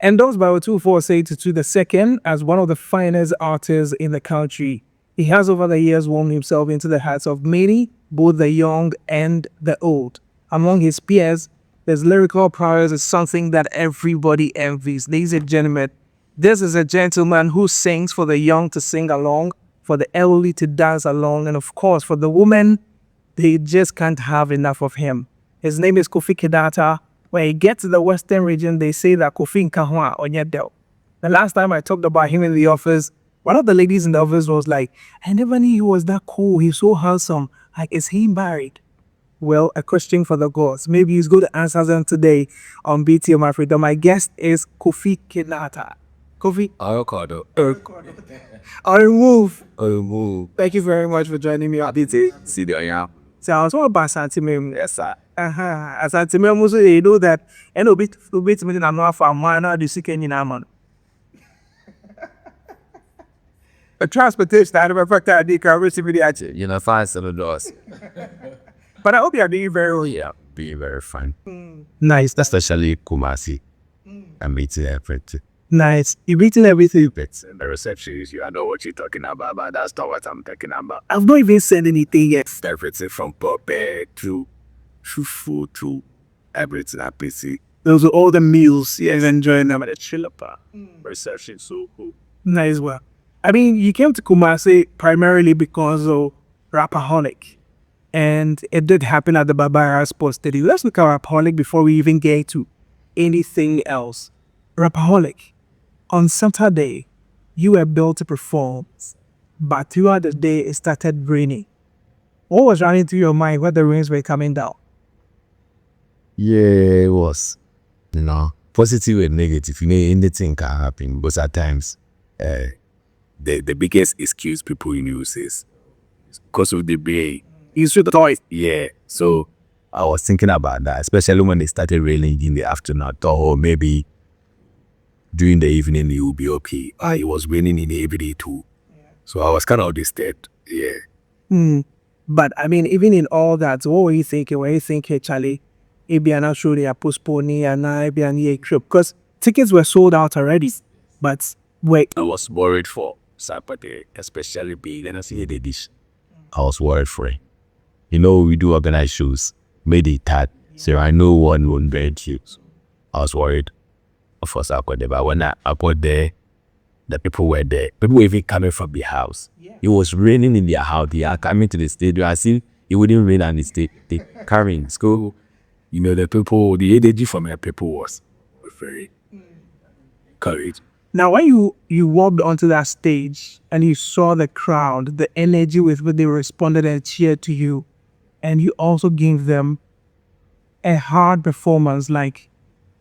Endorsed by 248 the second as one of the finest artists in the country. He has over the years won himself into the hearts of many, both the young and the old. Among his peers, his lyrical prowess is something that everybody envies. Ladies and gentlemen, this is a gentleman who sings for the young to sing along, for the elderly to dance along, and of course, for the women, they just can't have enough of him. His name is Kofi Kinaata. When he gets to the Western region, they say that Kofi Kinaata Onyedel. The last time I talked about him in the office, one of the ladies in the office was like, I never knew he was that cool. He's so handsome. Like, is he married? Well, a question for the gods. Maybe he's going to answer them today on BTM Afrika. My guest is Kofi Kinaata. Kofi? Avocado. I'll move. I'll move. Thank you very much for joining me on BT. See the yeah. So I was all about Asantehene. Yes, sir. Asantehene, also you know that and a bit me na no for man na the second in man. The transportation I never factor I can receive the actually. You know, find some of those. But I hope you are doing very well. Yeah, being very fun. Nice. That's Especially Kumasi. I'm meeting everything. nice. You've eaten everything. It's the reception is you. I know what you're talking about, but that's not what I'm talking about. I've not even said anything yet. Everything from puppet to food to everything I see. Those are all the meals. Yes, enjoying them. The chill up. Reception so cool. Nice well. I mean, you came to Kumasi primarily because of Rapperholic. And it did happen at the Barbara Sports Stadium. Let's look at Rapaholic before we even get to anything else. Rapaholic, on Saturday, you were built to perform, but throughout the day, it started raining. What was running through your mind when the rains were coming down? Yeah, it was. You know, positive and negative. You know, anything can happen. But at times, the biggest excuse people use is because of the rain. You should have thought, Yeah. So I was thinking about that, especially when it started raining in the afternoon. I thought, oh, maybe during the evening it will be okay. It was raining in the evening too. So I was kind of disturbed. Yeah. But I mean, even in all that, what were you thinking? Were you thinking, Charlie, maybe I'm not sure they are postponing and maybe I'm a trip? Because tickets were sold out already. But wait, I was worried for Sarkodie, especially being in a city dish. I was worried for it. You know, we do organize shows, made it tight, so I know one won't bear shoes. I was worried for Sarkodie, but when I got there, the people were there. People were even coming from the house. It was raining in their house. They are coming to the stadium. I see it wouldn't rain on the stage. They carrying school. You know, the people, the energy from the people was very courage. now when you walked onto that stage and you saw the crowd, the energy with which they responded and cheered to you, and you also gave them a hard performance, like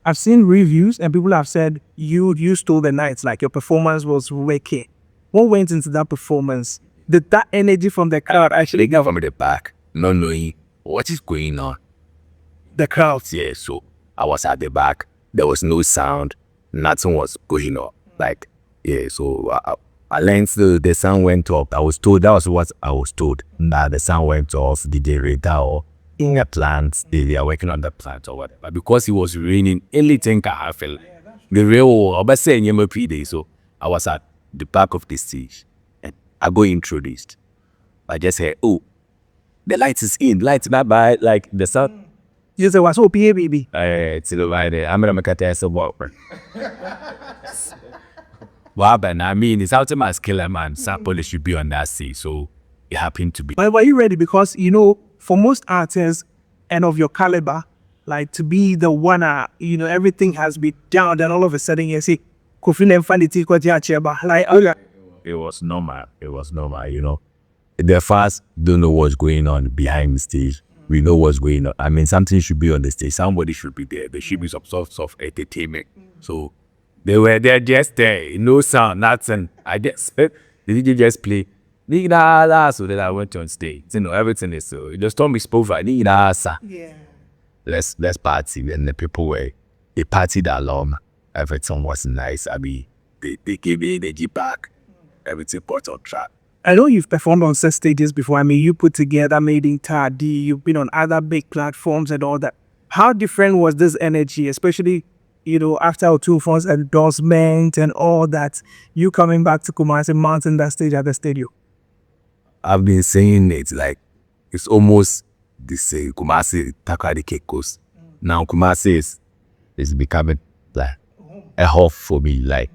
I've seen reviews and people have said you stole the night, like your performance was wicked. What went into that performance? Did that energy from the crowd actually They got from the back, not knowing what is going on. the crowd? Yeah, so I was at the back. There was no sound. Nothing was going on. Like, yeah, so I learned the sound went off. I was told, that was what I was told, that the sound went off, the generator or in a plant, they are working on the plant or whatever. But because it was raining, anything can happen. The real, I was saying, PD, so I was at the back of the stage and I got introduced. I just said, oh, the light is in, lights not by, like the sound. You say, what's up, baby? It's over there. I'm gonna make a test of what. What happened? I mean, it's out of my skill, man. Sample should be on that stage, so it happened to be. But were you ready? Because, you know, for most artists and of your caliber, like to be the winner, you know, everything has been down. Then all of a sudden you see, Kofi never find it equal to like, okay. It was normal. It was normal, you know. The fans don't know what's going on behind the stage. We know what's going on. I mean, something should be on the stage. Somebody should be there. There should be some sort of entertainment. So they were there just there. No sound, nothing. I just, the DJ just play. So then I went on stage. You know, everything is so. The storm is over. Yeah. Let's party. And the people were, they partied along. Everything was nice. I mean, they gave me energy back. Everything put on track. I know you've performed on set stages before. I mean, you put together Made in Tardy, you've been on other big platforms and all that. How different was this energy, especially you know, after Otufon's endorsement and all that, you coming back to Kumasi, mounting that stage at the stadium? I've been saying it like it's almost the same. Kumasi Takoradi Cape Coast. Now Kumasi is becoming like a hub for me, like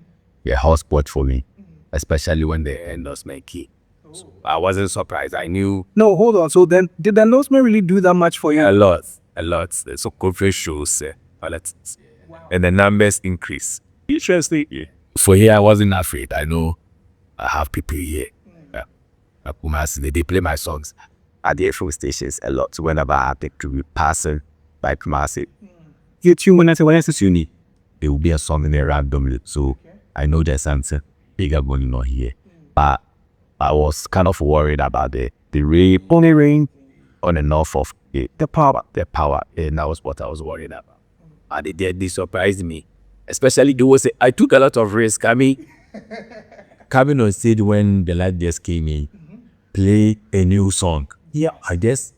a hotspot for me, especially when the endorsement came. So I wasn't surprised. I knew. No, hold on. So then, did the endorsement really do that much for you? A lot. So conference shows, all that, and the numbers increase. Interesting. Yeah. For here, I wasn't afraid. I know I have people here. Kumasi, they play my songs at the FM stations a lot. So whenever I happen to be passing by Kumasi, You tune when I say when I say uni, there will be a song in there randomly. So I know there's something bigger going on here. But I was kind of worried about the rain, only rain, on and off of the power. and that was what I was worried about. And they surprised me, especially they was I took a lot of risk. Coming on stage when the light just came in, play a new song. Yeah. I guess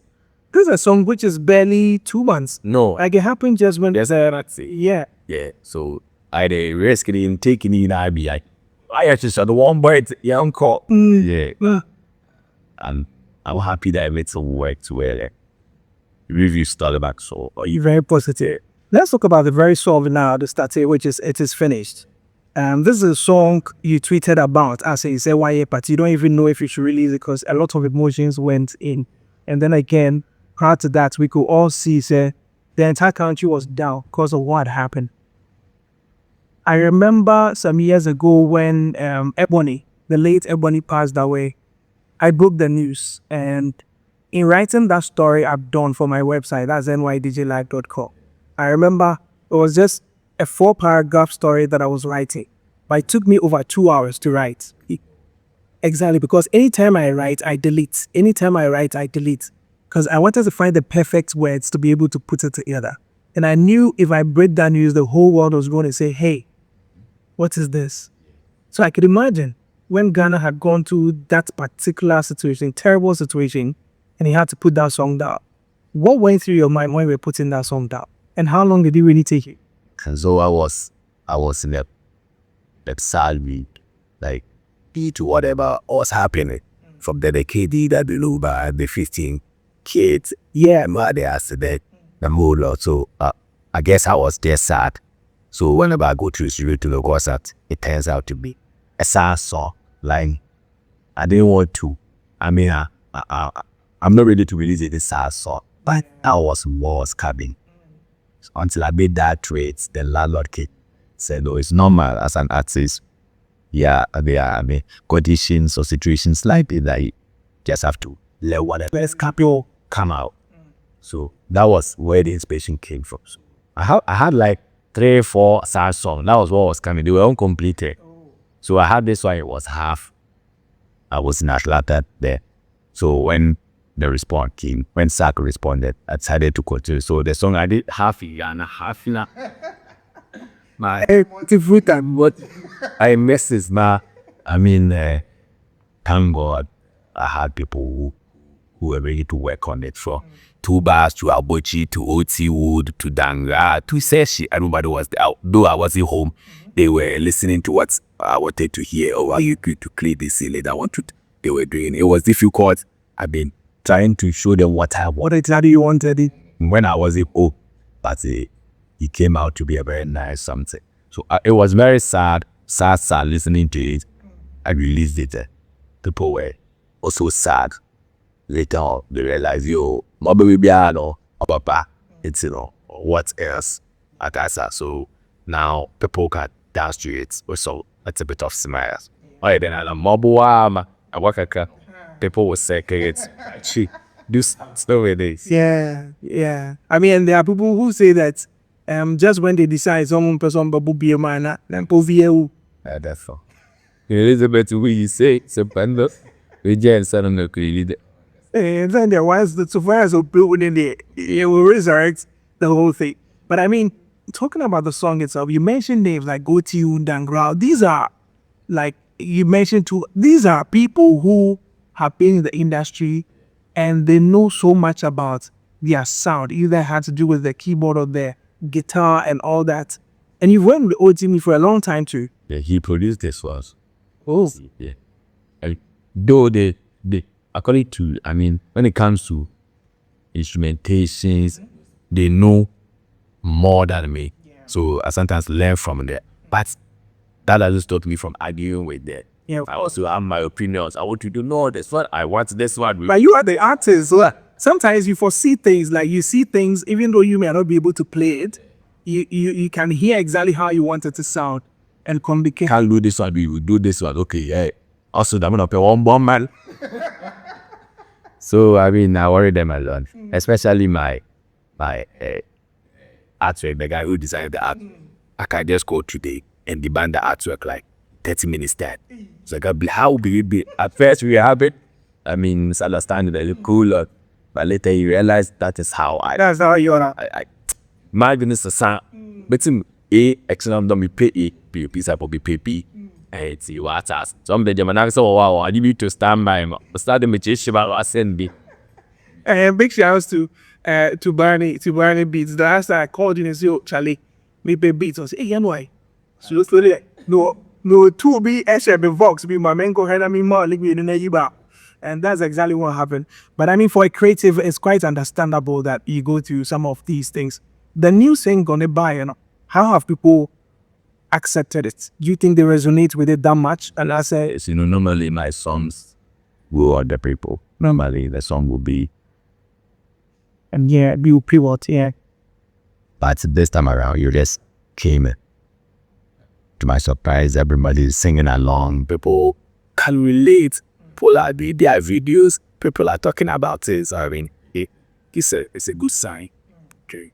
This is a song which is barely 2 months. no, Like it happened just when. there's a Yeah. yeah. So I the risk in taking in I actually saw the one bird, yeah, uncle. Yeah. Uh, And I'm happy that I made some work to where review started back. So You're very positive. Let's talk about the very song now, the starter, which is It Is Finished. This is a song you tweeted about as you say why, but you don't even know if you should release it because a lot of emotions went in. And then again, prior to that, we could all see say the entire country was down because of what happened. I remember some years ago when Ebony, the late Ebony, passed away. I broke the news, and in writing that story I've done for my website, that's nydjlive.com. I remember it was just a 4-paragraph story that I was writing, but it took me over 2 hours to write. Exactly, because anytime I write, I delete. Anytime I write, I delete. Because I wanted to find the perfect words to be able to put it together. And I knew if I break that news, the whole world was going to say, hey, what is this? So I could imagine when Ghana had gone through that particular situation, terrible situation, and he had to put that song down. What went through your mind when we were putting that song down? And how long did it really take you? and so I was in a sad week, like to whatever was happening from the KD that below by the 15 kids. Yeah, man, they asked that the whole lot. So I guess I was just sad. So whenever I go to the studio to look at, it turns out to be a sad song. Like I didn't want to. I mean, I'm not ready to release it, a sad song, but that was what was coming. So until I made that trade, the landlord came, said, "Oh, it's normal as an artist. Yeah, there are conditions or situations like that. That you just have to let whatever capital come out." So that was where the inspiration came from. So I had like 3-4 sad songs. That was what was coming. They were uncompleted. So I had this one. It was half. I was in Atlanta there. So when the response came, when Sark responded, I decided to continue. So the song I did half a year and a half in a my every time what I messaged my I mean thank God I had people who were ready to work on it, from Tubas to Abochi to OT Wood to Danga to Seshi. Everybody was there. Though I wasn't home, they were listening to what I wanted to hear. Oh, are you good to clear this later? They were doing. It was difficult. I've been trying to show them what I wanted. What exactly you wanted it? When I was home, but it came out to be a very nice something. So it was very sad listening to it. I released it. People were also sad. Later on, they realized, yo, my baby piano, papa, it's, what else? So now people can dance to it. Also, it's a bit of smiles. Oh, then I'm mobile. I work at people will say, it's do stuff with this. Yeah. I mean, there are people who say that just when they decide someone person babu be a man, then povie. That's all. Elizabeth, we say, it's a panda. We just said on the creed. And then there was the survivors of building it will resurrect the whole thing. But I mean, talking about the song itself, you mentioned names like Goti Undangrao. These are like you mentioned too. These are people who have been in the industry and they know so much about their sound. Either had to do with the keyboard or the guitar and all that. And you've worked with OTM for a long time too. Yeah, he produced this for us. Oh. Yeah. Though they according to, I mean, when it comes to instrumentations, they know more than me. So I sometimes learn from them. But that doesn't stop me from arguing with them. Yeah. I also have my opinions. I want you to know this one. I want this one. But you are the artist. So sometimes you foresee things, like you see things, even though you may not be able to play it, you can hear exactly how you want it to sound and communicate. Can't do this one, we will do this one. Okay, yeah. Also, I'm gonna pay one bomb, man. So I mean, I worry them a lot, especially my artwork. The guy who designed the art, I can just go today and demand the artwork like 30 minutes time. So like, how will it be? At first we have it. I mean, misunderstanding that look cool, but later you realize that is how That's how you are. my goodness, the sound. But excellent, don't be pay piece up or be pay. And see what us. Some of the German so wow, I need to stand by him. Start the magician about what I send me. And big shouts to Barney Beats. The last time I called you and said, "Oh, Charlie, me pay beats." I said, "Hey, you know why?" So just like, no, two be extra be Vox be my man go ahead and me more like me in the. And that's exactly what happened. But I mean, for a creative, it's quite understandable that you go through some of these things. The new thing gonna buy, you know, how have people accepted it? Do you think they resonate with it that much? And I say, You know, normally my songs will other people. Normally the song will be, and yeah, you pivot, yeah. but this time around you just came in. To my surprise, everybody is singing along. People can relate. People are doing their videos. People are talking about it. So, I mean, it's a good sign. Okay.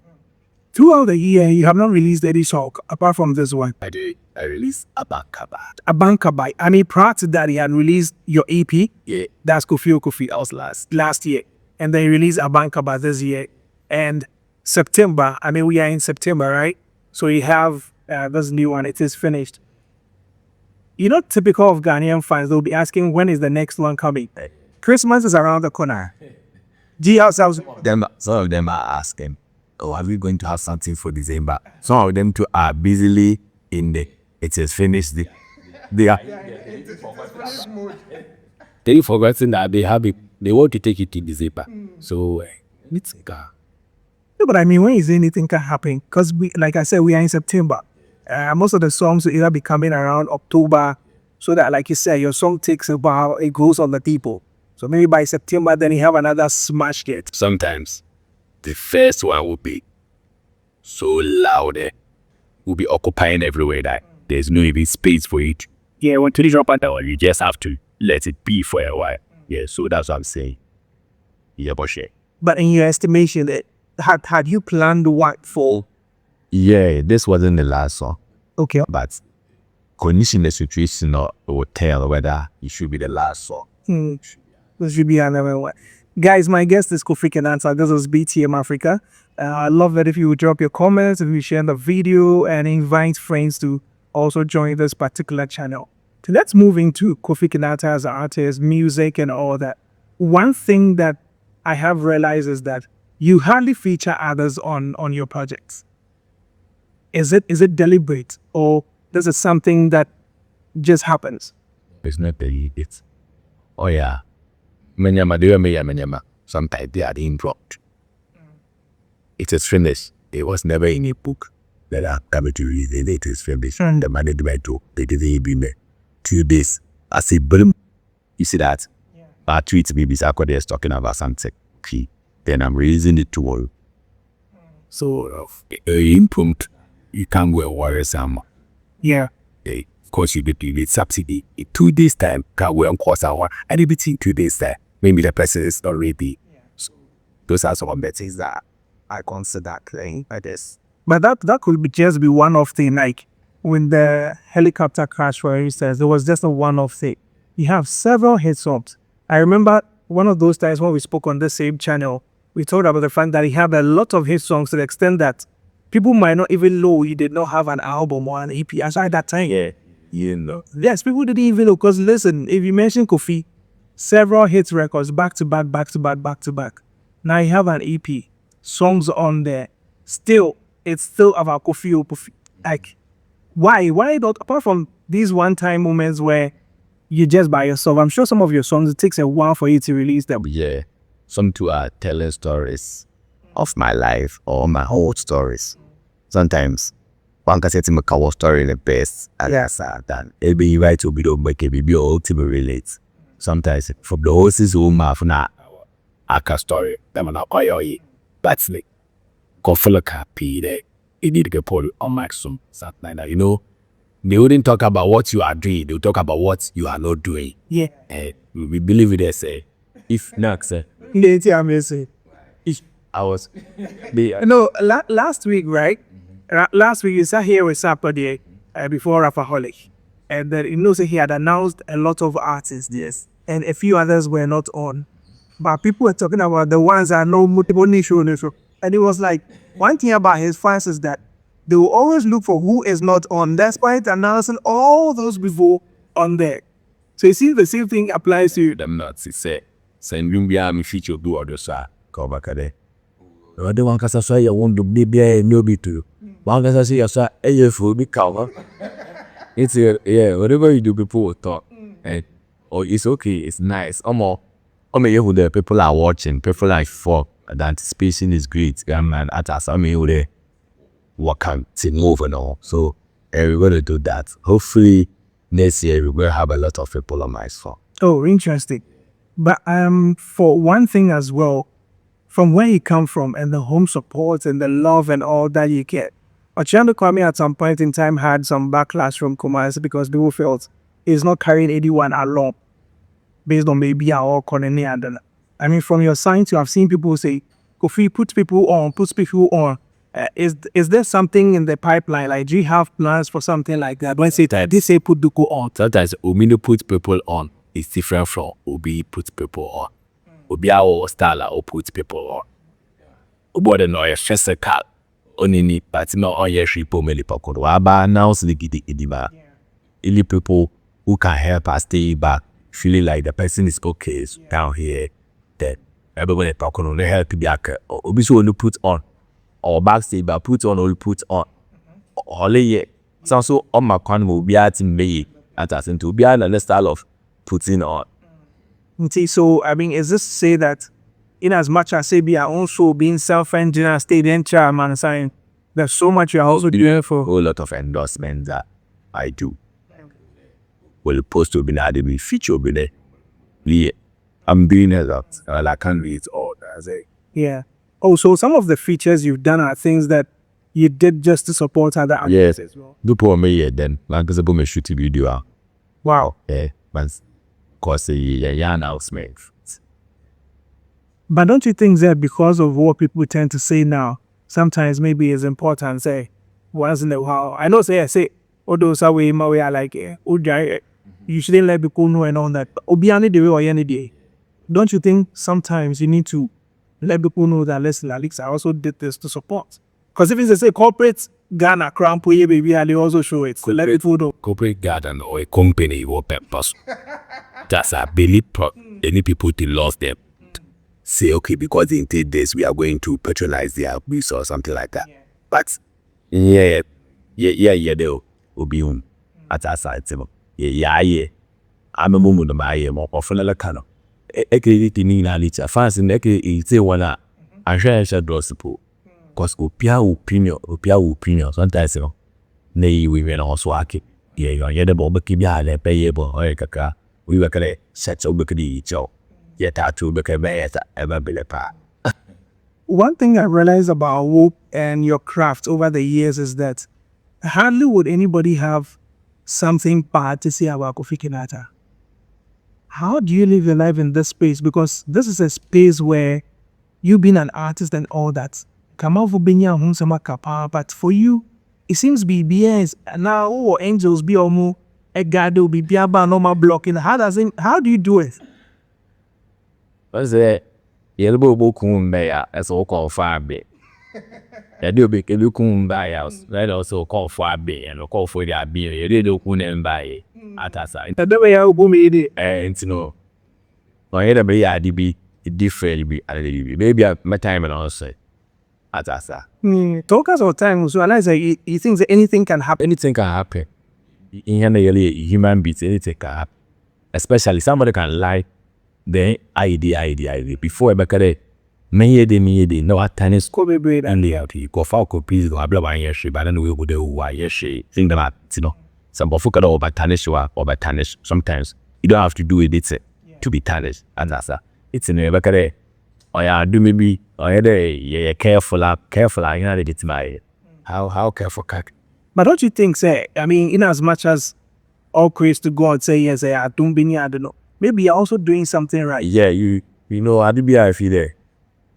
Throughout the year, you have not released any song apart from this one. I released Abankabat. Abankabai. I mean, prior to that, you had released your EP. Yeah. That's Kofi. That was last year. And then you released Abankabai this year. And September, I mean, we are in September, right? So you have this new one. It is finished. You know, typical of Ghanaian fans, they'll be asking, when is the next one coming? Christmas is around the corner. Some of them are asking, oh, are we going to have something for December? Some of them too are busily in the, it is finished. They are. They've forgotten that they have it. They want to take it to December. So, it's No, but I mean, when is anything can happen? Because, like I said, we are in September. Most of the songs will either be coming around October, so that, like you said, your song takes a while, it goes on the people. So maybe by September, then you have another smash hit. Sometimes the first one will be so loud, will be occupying everywhere that there's no even space for it. Yeah, when to drop another one, you just have to let it be for a while. Yeah, so that's what I'm saying. Yeah, But in your estimation, had you planned what for? Yeah, this wasn't the last song. Okay. But condition the situation will tell whether it should be the last song. This should be another one. Guys, my guest is Kofi Kinaata. This is BTM Afrika. I love that if you would drop your comments, if you share the video, and invite friends to also join this particular channel. So let's move into Kofi Kinaata as an artist, music, and all that. One thing that I have realized is that you hardly feature others on your projects. Is it deliberate, or this is something that just happens? It's not deliberate. Oh yeah. Menyama. Sometimes they are dropped. It is finished. It was never in a book that I'm coming to read. It is finished. The management too. They didn't even 2 days. I say, boom. You see that? Yeah. I tweet me, Sarkodie is talking about something. Okay. Then I'm releasing it tomorrow. So, imprompt. You can't go and worry some. Yeah. Of course, you need subsidy. In 2 days' time, can't go and cost our. And in between 2 days' time, maybe the person is not ready. Yeah. So, those are some of the things that I consider playing like this. But that could just be one off thing. Like when the helicopter crash, for instance, it was just a one-off thing. You have several hit songs. I remember one of those times when we spoke on the same channel, we talked about the fact that he had a lot of hit songs to the extent that people might not even know he did not have an album or an EP aside that time. Yeah, you know. Yes, people didn't even know. Because listen, if you mention Kofi, several hits records, back to back. Now you have an EP, songs on there. Still, it's still about Kofi. Like, why not, apart from these one-time moments where you're just by yourself? I'm sure some of your songs, it takes a while for you to release them. Yeah, some two are telling stories of my life or my whole stories. Sometimes one can say to me a story in the best, and that's that. It'll be right to be don't make it be ultimate relate. Sometimes from the horses who have na aka story, them na oil, but like Kofi Kinaata, it need to get put on my some something like that. You know, they wouldn't talk about what you are doing, they'll talk about what you are not doing. Yeah. We believe it, they say. If next, It's amazing. if I was No, last week, right? Last week you sat here with Sarkodie before Rapaholic, and then you know, so he had announced a lot of artists, yes, and a few others were not on, but people were talking about the ones that know multiple niche, and it was like one thing about his fans is that they will always look for who is not on, despite announcing all those before on there. So you see, the same thing applies to you. them nuts. He said, send me me feature do other side. Come back there. The one can say you want to be a no be to. One can say you say you for be cow. It's yeah, whatever you do, people will talk. And or it's okay, it's nice. You the people are watching, people are for the anticipation is great. Man, at us, they work on to move and all. So we're gonna do that. Hopefully next year we will have a lot of people on my song. Oh, interesting. But for one thing as well, from where you come from and the home support and the love and all that you get, Ochiando Kwame at some point in time had some backlash from Kumasi because people felt he's not carrying anyone along based on maybe our colony. And I mean, from your side, you have seen people say, Kofi puts people on. Is there something in the pipeline? Like, do you have plans for something like that? When say they say put Duko on. Sometimes Omino put people on is different from Obi put people on. Obi our style or put people on. Obo the no physical only but no on your ship meli pokoro. Aba announce the gidi idiba. Only people who can help us stay back, feeling like the person is okay down here. Then everybody pokoro they help back. Obi so only put on. Or backstage, but put on or put on. Only ye. So on my con will be at me at us into be another style of putting on. So I mean, is this to say that in as much as say be also being self-engineer, stadium chairman, saying there's so much you're also doing for a whole lot of endorsements that I do. Will post to be not be feature be there. Yeah. I'm doing a lot. I can't read it all. Yeah. Oh, so some of the features you've done are things that you did just to support other artists as well. Do poor me then. Like I me shoot a video. Wow. Yeah. But cause yeah announcement. But don't you think that because of what people tend to say now, sometimes maybe it's important say once in a while. I know say those are way my way I like it. You shouldn't let people know and all that. Obiani the way or any day. Don't you think sometimes you need to let people know that listen, Alex, I also did this to support. Because if it's a corporate Ghana crown baby, they also show it. So let people know. Corporate garden or a company or purpose. That's a belief. Any people to lose them. Say okay, because they did this, we are going to patronize their abuse or something like that. Yeah. But yeah, they will be on at our side. Yeah. I'm a moment of my more often like cano. Nina fans in say one I share draw support. Cause opinion sometimes we were also aki. Yeah, the bomb keep ya le payable or kaka. We were gonna set over the job. Yet I to become ever be a One thing I realized about Whoop and your craft over the years is that hardly would anybody have something bad to say about Kofi Kinaata. How do you live your life in this space? Because this is a space where you've been an artist and all that. But for you, it seems BBS is now or angels be almost a god will be normal blocking. How do you do it? What's that? Yellow bokum bear as all called fire bay. That do be a lookum by house, that also call fire bay and call for their beer. You did look and buy at us. The way I will be and no. No, either be a different maybe at my time and also. As I say. Talk us all time. So, and I say, he thinks that anything can happen. Anything can happen. In a human being, anything can happen. Especially somebody can lie. The idea. Before I make it, me no attendance. Kobe braid And the out. Go for copies. Go abla one year. But then we would do why yes. Think that you know. Some of you over tarnish or by tarnish. Sometimes you don't have to do it. It's to be tarnished. And that's it's in a back there. Or yeah, do maybe or yeah, careful. You know, it's my how careful. But don't you think, say, I mean, in as much as all praise to God, say yes, I don't be near, I don't know. Maybe you're also doing something right. Yeah, you know, I do be I feel there.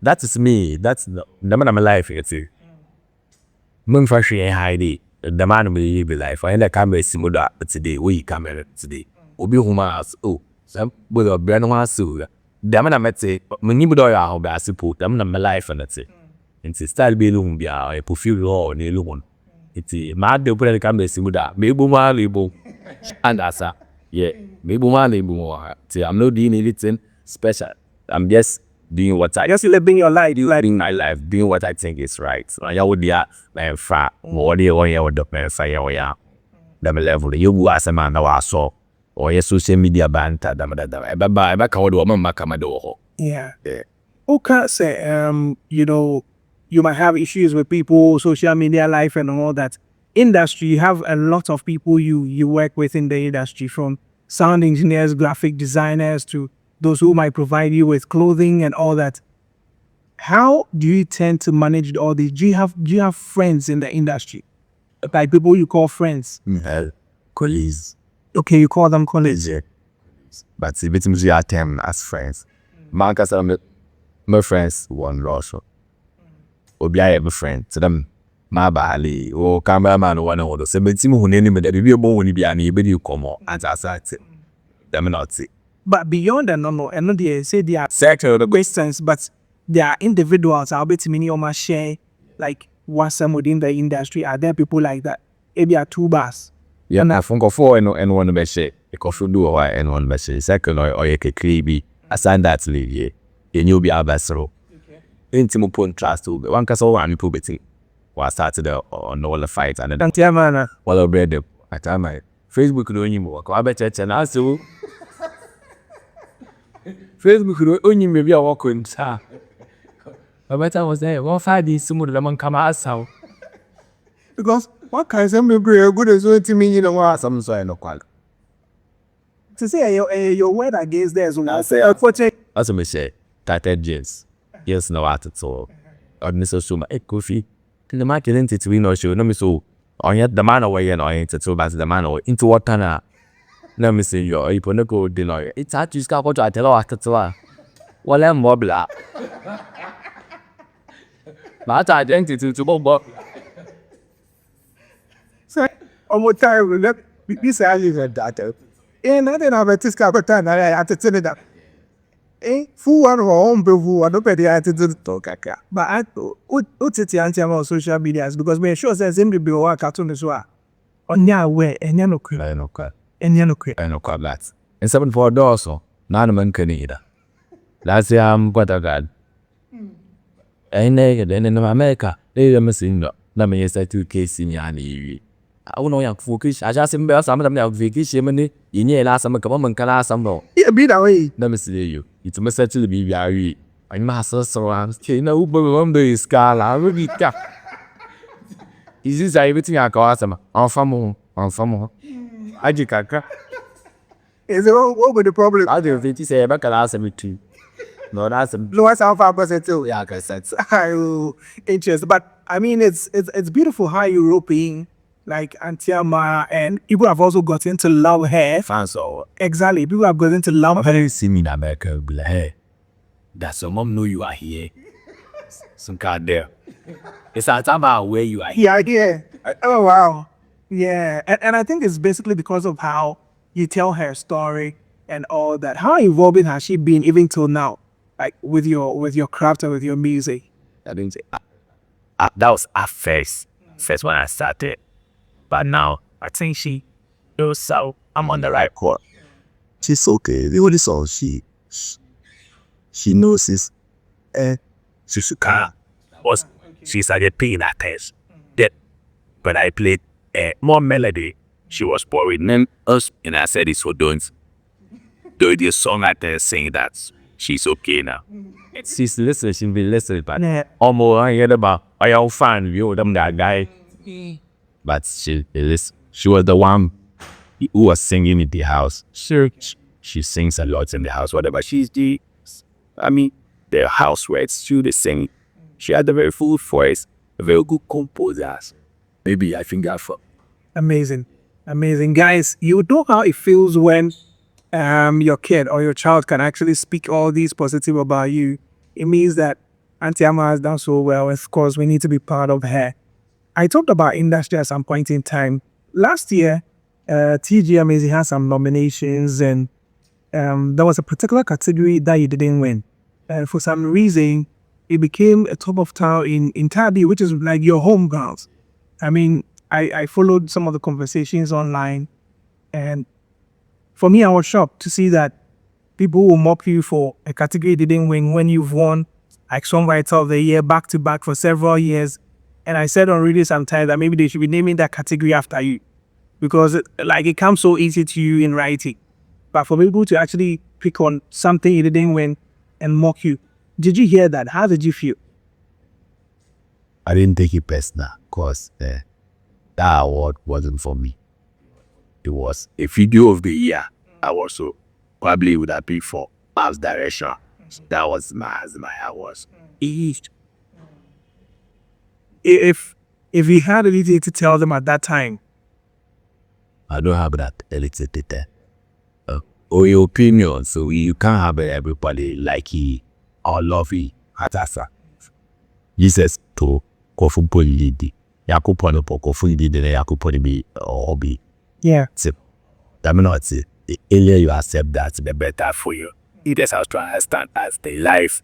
That is me. That's the man of my life. It's it. Mum fashion hide the man will be life. I end the camera similar today. We camera today. Obi humas. Oh, some with a brand one so. The man I met say, when you do your be support. The man of my life and that's it. It's style be long be a perfume or ne long. It's mad the put the camera similar. Maybe my label. And that's yeah. Maybe my label. I'm not doing anything special. I'm just doing what I just living your life, living my life, doing what I think is right. So I would be a man fat, more the one year with the man fire or ya. The level you as a man now I saw or your social media banter. Bye back out woman Macamado. Yeah. Okay, say you know, you might have issues with people, social media life and all that. Industry, you have a lot of people you work with in the industry, from sound engineers, graphic designers to those who might provide you with clothing and all that. How do you tend to manage all this? Do you have friends in the industry? Like people you call friends? Colleagues. Okay, you call them colleagues. Yeah. But if it's your term as friends. Marcus my friends one Russia. Obi I have a friend. To them my bali or cameraman or one of those. But who name that we are born be an you come on and as I said. Them not see. But beyond that, no, and not they say they are Sector the questions, but they are individuals. I'll bet many of my share like what's some within the industry. Are there people like that? Maybe are two bars. Yeah, I think of four and one message. A coffee do or and one message. Second or you can creepy. Assign that to leave ye. You be our vessel. Intimate point trust to one castle one you put it. Was started on all the fight and Auntie man, well I read it. At time my Facebook doing you more. I bet and I so Facebook only maybe I walk in sir. But better was there. One 5 days someone lemon come out how. because what kind of maybe good as well to me, you know what? Some so I know quite. To say your word against theirs, I say unfortunately. As I say, tatted jeans. Yes, no at all. Or Mr. Suma, Kofi. The market into we no show. No me so. On yet the man away and I to back the man or into what kind. Let me see your iponoko denoy. It's hard to scout what I tell her after to well, I'm wobbler. But I didn't to bob. So, almost time let this is a data. And I didn't have a discovered time. I had to tell it up. Full one home before I don't pay the attitude to talk. But I what's it on social media because we're sure there's him to be a work cartoon as well. On your way, and you're no quick. I know quite. And you're no quick. I know quite that. And 7 for a door so. None of them can either. Last year I'm what I got. I naked and in America. They are missing. Let me say 2 cases in Yanni. I don't know young focus. I just remember some of them have vacation money. In your last summer, come on, can I some more? Yeah, be that way. Let me see you. It's a message to the BBRE. I'm master surrounds. You know, but the scar. I really got. Is this everything I got? On from I just can't. Is it over the problem? I do 50 say about last too. No, that's a Lowest alpha percent too. yeah, because that's Interesting. But I mean, it's beautiful how European, like Auntie and people have also gotten to love her. fans or Exactly. People have gotten to love her. very see me in America. Be like, hey, that's your mom know you are here. Some card there. It's a time about where you are here. Yeah. Oh, wow. Yeah. And I think it's basically because of how you tell her story and all that. How involved has she been even till now? Like with your craft and with your music? I didn't say that was at first when I started. But now I think she knows so I'm on the right course. She's okay. The only song she knows is Susuka was she started paying attention. That when I played more melody, she was pouring in us, and I said, "So don't do the song at saying that she's okay now." She's listening, she'll be listening, but almost I heard about I fan you them that guy. But she was the one who was singing in the house. She sings a lot in the house, whatever. She's the house where it's true the sing. She had a very full voice, a very good composer. Maybe I think I for Amazing. Amazing. Guys, you know how it feels when your kid or your child can actually speak all these positive about you. It means that Auntie Amma has done so well. Of course, we need to be proud of her. I talked about industry at some point in time. Last year, TGMAZ had some nominations, and there was a particular category that you didn't win. And for some reason, it became a top of town in Tabi, which is like your home grounds. I mean, I followed some of the conversations online, and for me, I was shocked to see that people will mock you for a category you didn't win when you've won like Songwriter of the Year back to back for several years. And I said on radio sometimes that maybe they should be naming that category after you, because it comes so easy to you in writing. But for people to actually pick on something you didn't win and mock you, did you hear that? How did you feel? I didn't take it personal because that award wasn't for me. it was a video of the year. I was so probably would have been for Mav's direction. That was my hours. If you had anything to tell them at that time, I don't have that electricity. Or your opinion, so you can't have everybody like he or love he. Atasa. Jesus to kofu polidi. Yakupono po kofu lidi ne yakuponi be hobby. yeah. So that means not the earlier you accept that, The better for you. It just has to understand as the life,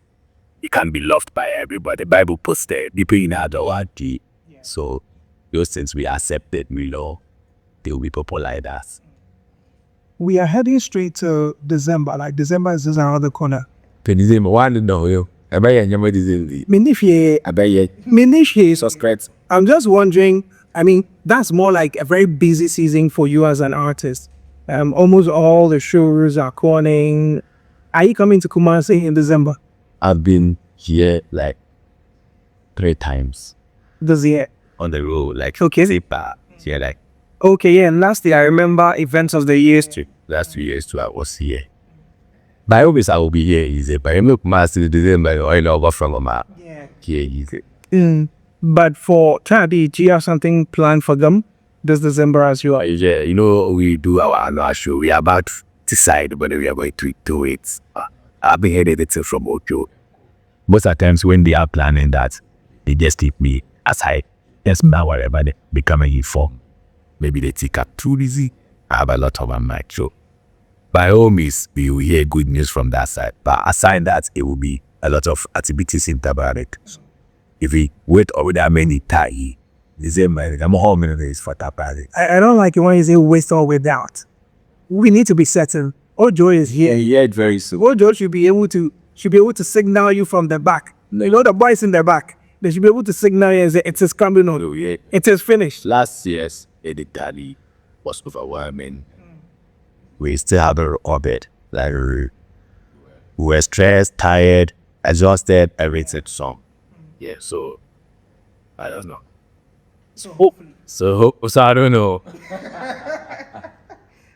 it can be loved by everybody. The Bible puts the people in other Auntie. So those things we accept it, we know they will be people like us. We are heading straight to December. Like December is just around the corner. Penizim, one know you. I bet you never did. Minifie, I bet you Minifie. subscribe. I'm just wondering, I mean, that's more like a very busy season for you as an artist. Almost all the shows are calling. Are you coming to Kumasi in December I've been here like 3 times this year? on the road, like Okay. Zipa. Here, like Okay, yeah, and last year I remember events of the years too. last 2 years too, I was here. By always I will be here. Is it? But I look massive December. I know what from my here. Is it? But for Tadi, do you have something planned for them this December as well? Yeah, you know, we do our annual show. We are about to decide whether we are going to do it. I've been headed it from Ocho. Most of the times when they are planning that, they just keep me aside. Just now whatever they becoming informed. Maybe they take up too easy. I have a lot of them mic show. By all means, we will hear good news from that side. But aside that, it will be a lot of activities in Tabarak. If we wait over that many times, I'm home in days for Tabarak. I don't like it when you say waste or without. We need to be certain. Ojo is here. Yeah, very soon. Ojo should be able to signal you from the back. You know the boys in the back. They should be able to signal you and say it is coming on. Oh, yeah. It is finished. Last year's editorial was overwhelming. We still have a orbit. Like we were stressed, tired, exhausted, everything. Song. Yeah, so I don't know. So I don't know.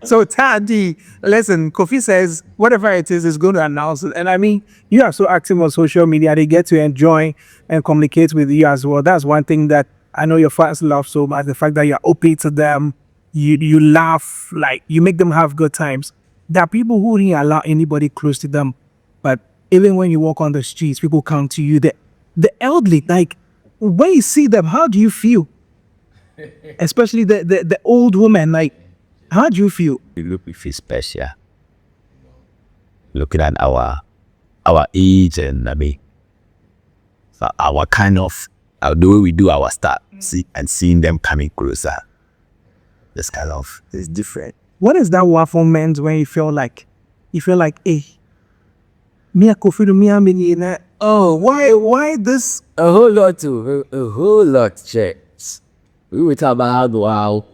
So Tadi, listen, Kofi says whatever it is going to announce it. And I mean, you are so active on social media, they get to enjoy and communicate with you as well. That's one thing that I know your fans love so much. The fact that you're open to them, you laugh, like you make them have good times. There are people who didn't allow anybody close to them. But even when you walk on the streets, people come to you. The elderly, like when you see them, how do you feel? Especially the old woman, like, how do you feel? We feel special. Looking at our age and I mean, our kind of the way we do our stuff, seeing them coming closer. This kind of is different. What is that one moment when you feel like, hey, Me a Kofi do me a mini na. Oh, why this? A whole lot too. A whole lot, checks. We were talking about how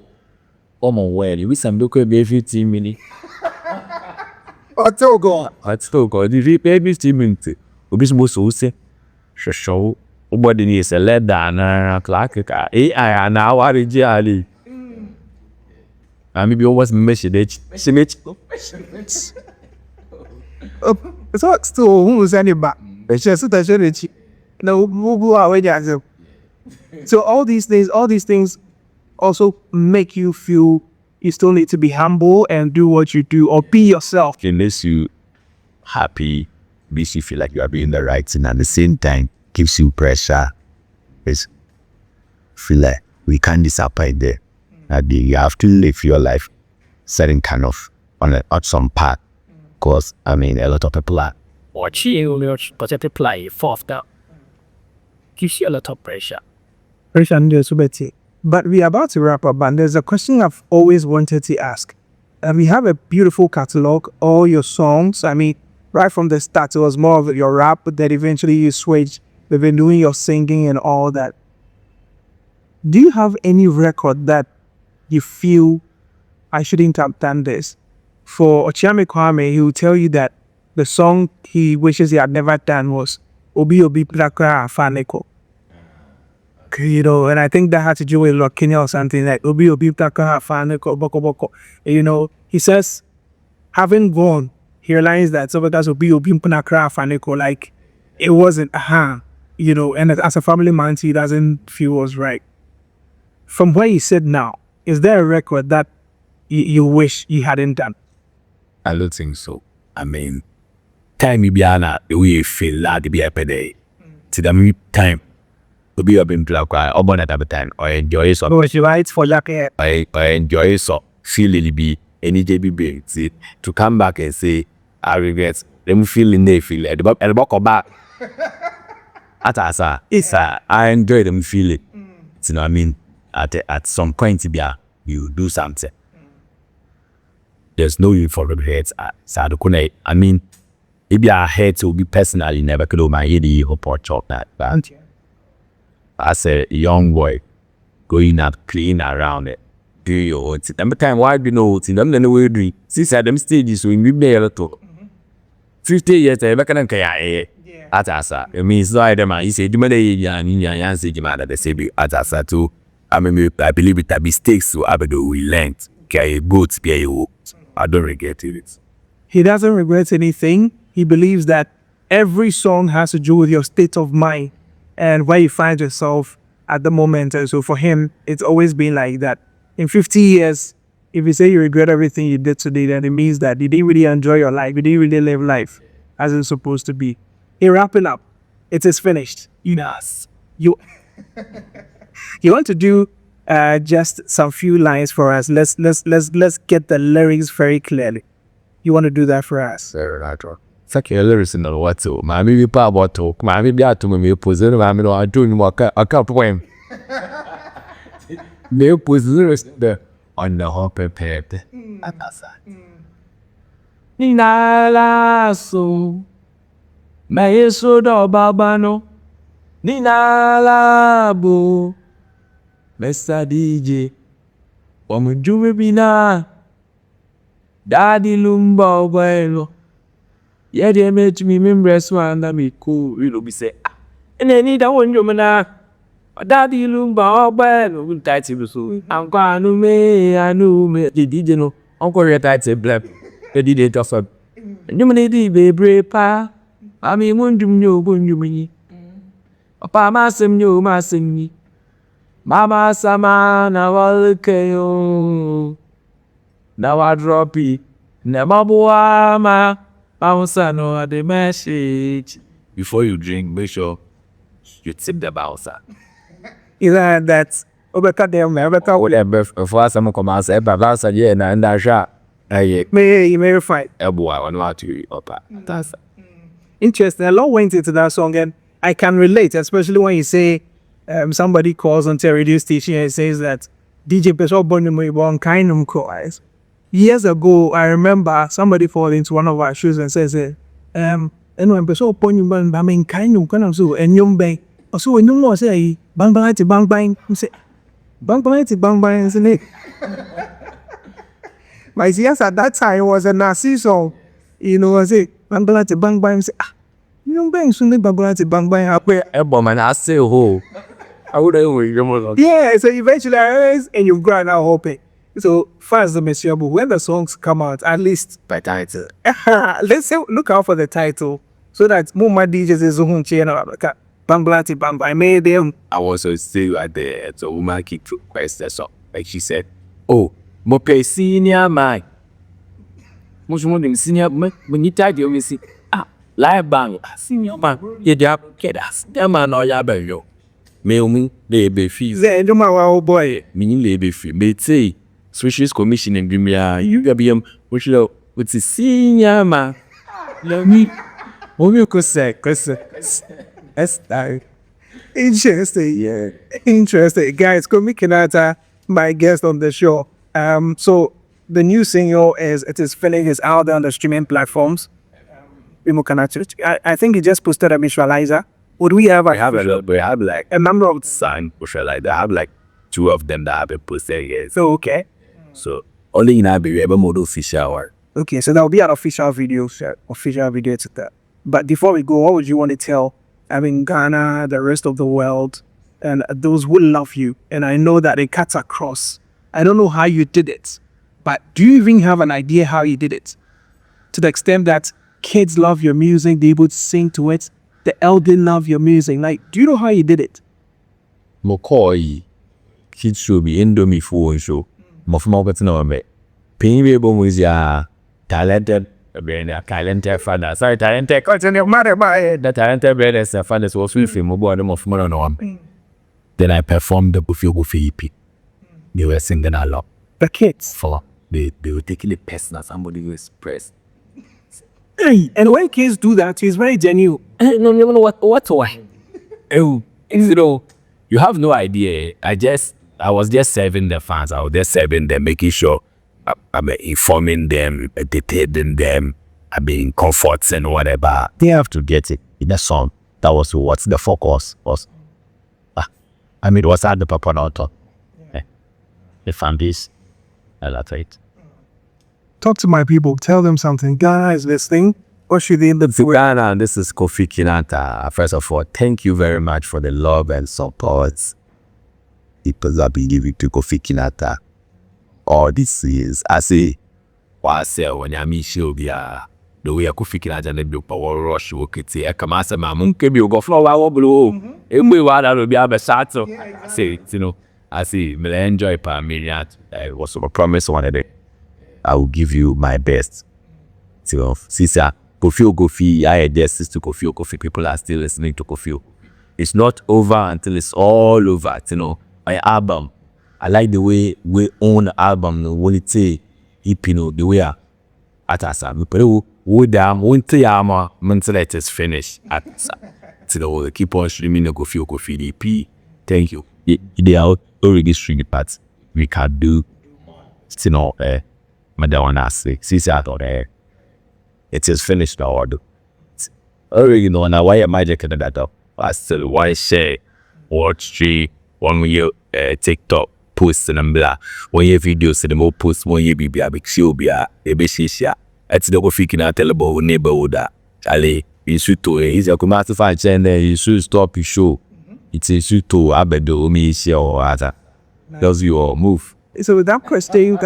well. We some look at 15 minutes. Until go. I still got the replay 15 minutes. We supposed to say, show. Nobody needs a lead down and clock. AI and now what did you ali? I maybe always message. So still who's any back? It's just that you no. So all these things also make you feel you still need to be humble and do what you do or be yourself. It makes you happy, makes you feel like you are doing the right thing, at the same time gives you pressure. It's feel like we can't disappoint there. You have to live your life certain kind of on some path. Because I mean a lot of people are watching you because play fourth down. Gives you a lot of pressure. But we are about to wrap up, and there's a question I've always wanted to ask. We have a beautiful catalog, all your songs. I mean, right from the start, it was more of your rap, but then eventually you switched. We've been doing your singing and all that. Do you have any record that you feel I shouldn't have done this? For Ochiame Kwame, he will tell you that the song he wishes he had never done was Obi Obi Plakra Afaneko. You know, and I think that had to do with Kenya or something like Obi Obi Plakra Afaneko Boko Boko. You know, he says, having gone, he realized that so because Obi Obi Plakra Afaneko, like it wasn't you know, and as a family man, he doesn't feel was right. From where you sit now, is there a record that you wish you hadn't done? I don't think so. I mean, time be ana we feel like be a day. To the time, to be up in black or about that time, or enjoy so. But you write for like I enjoy so. Feel it be any JB see to come back and say I regret. Them feeling they feel at the back of back. I enjoy them feel it. You know what I mean? At some point you do something. There's no need for regret. I mean, if you are hurt to be personally never could my idea or porch of that. But as a young boy going out clean around it, do your own thing. Every time why do you know it's in them then we do. Since at them stages we be able to 50 years I can at asa. It means like them he said you say the same at asa too. I mean I believe it mistakes so we learned. Okay, good I don't regret it. He doesn't regret anything. He believes that every song has to do with your state of mind and where you find yourself at the moment. And so for him, it's always been like that. In 50 years, if you say you regret everything you did today, then it means that you didn't really enjoy your life. You didn't really live life as it's supposed to be. In wrapping up, it is finished. You want to do just some few lines for us. Let's get the lyrics very clearly. You want to do that for us? It's like your lyrics in the water. Mommy be power talk. Mommy be out to me position. Mommy no I doing what I can't poem. They put lyrics there on the hop prepared. Nina la so. My so do babano. Nina la bo. Mr. DJ, Wamujume bina, Daddy Lumba Obaelo. Yeah, they made me remember one that me cool, you know, be say, and then need a one Jomana, Daddy Lumba Obaelo will tight him so. Uncle, I know me, the DJ no, Uncle Red tight a blab, the DJ tough up. You may be brave, pa. I mean, won't you know, won't you mean? Papa, massam, you massing me. Mama sama na walkeyo na wadropi na mabuwa ma bouncer no the message. Before you drink, make sure you tip the bouncer. Either that's Obeka them, Obeka Whatever for some commands, bouncer yeah na and sha. You may fight. Boy, I want to opa. That's Interesting. A lot went into that song, and I can relate, especially when you say somebody calls onto a radio station and says that DJ Pesho Bonimo kind of Years ago, I remember somebody falling into one of our shoes and says, And when person upon you ban, I mean, kind of kind of so, and young bang. So when you know, say, bang bang, bang bang, you say, bang bang, isn't it? My yes, at that time it was a Nazi song. You know, I say, bang bang, say, young bang, soon bang bang, Man, I say, oh, I would have yeah, so eventually I realized, and you've grown out hoping. So fast the monsieur, but when the songs come out, at least by title. let's say look out for the title so that more my DJs is on channel. Bamblati bam. I made them. I was still at the so woman kicked request that song. Like she said, oh, mo pay senior man. Most of them senior man when you type you see live bang senior man. You just get us. That man or ya be yo. Me be fees. Say, no matter oh boy. Me labor fee. Me say Switches Commission and Grimia, you BM, which you with the senior man. Let me, what you could say, that's Interesting. yeah. Interesting. Guys, Kofi Kinaata, my guest on the show. So the new single it is feeling is out there on the streaming platforms. I think he just posted a visualizer. Would we have We have like a number of sign push like I have like 2 of them that have been posted here. so okay. So only in I be able to official work. Okay, so that will be an official video, etc. But before we go, what would you want to tell, Ghana, the rest of the world, and those who love you? And I know that it cuts across. I don't know how you did it, but do you even have an idea how you did it? To the extent that kids love your music, they would sing to it. The elderly love your music. Like, do you know how you did it? Mokoi kids show be Indomie phone show. Mofuma betin no me. Pin be able with ya talented talented father. Sorry, talented continue matter by the talented brothers and fathers was with him about them of more no. Then I performed the Kofi EP. They were singing a lot. The kids. For they were taking the personal somebody who expressed. Hey, and when kids do that, it's very genuine. No, you know what why? Oh, you know, you have no idea. I was just serving the fans. I was just serving them, making sure I'm informing them, detailing them, I'm being comforts and whatever. They have to get it in a song. That was what the focus was. It was at the Papa Naughton. The fanbase. That's it. Talk to my people. Tell them something. Ghana is listening. What should they look for? Ghana, this is Kofi Kinaata. First of all, thank you very much for the love and support people have been giving to Kofi Kinaata all these years. I say, when I meet you, the way Kofi Kinaata and the power rush, we could say, I come as a man, you go flow, I will blow. If we want to be a shot, I say, I say, I enjoy per million. I was a promise one day. I will give you my best. So, Sisa, Kofi, I adjust to Kofi. People are still listening to Kofi. It's not over until it's all over. My album. I like the way we own the album. When it's a the way Atasa. We put until it is finished. Atasa. Keep on streaming the Kofi EP. Thank you. They are already streaming parts. We can do. Madonna say, it is finished now. Already know now why am I taking that up? I still why share, watch 3, 1 year TikTok post and blah. 1 year videos the more post 1 year be a big show be a bishia. It's the Kofi Kinaata about neighborhood. Ali, you should to easy Kumasi find channel. You should stop your show. It's a shoot to abedo me share or other. Does your move? So with that question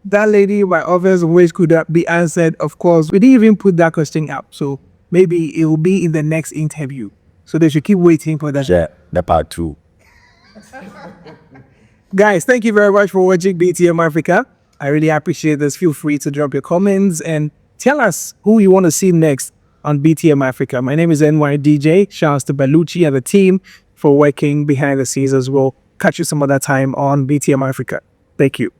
that lady, my obvious wish could be answered. Of course, we didn't even put that question up. So maybe it will be in the next interview. So they should keep waiting for that. Yeah, the part 2. Guys, thank you very much for watching BTM Africa. I really appreciate this. Feel free to drop your comments and tell us who you want to see next on BTM Africa. My name is NYDJ. Shouts to Baluchi and the team for working behind the scenes as well. Catch you some other time on BTM Africa. Thank you.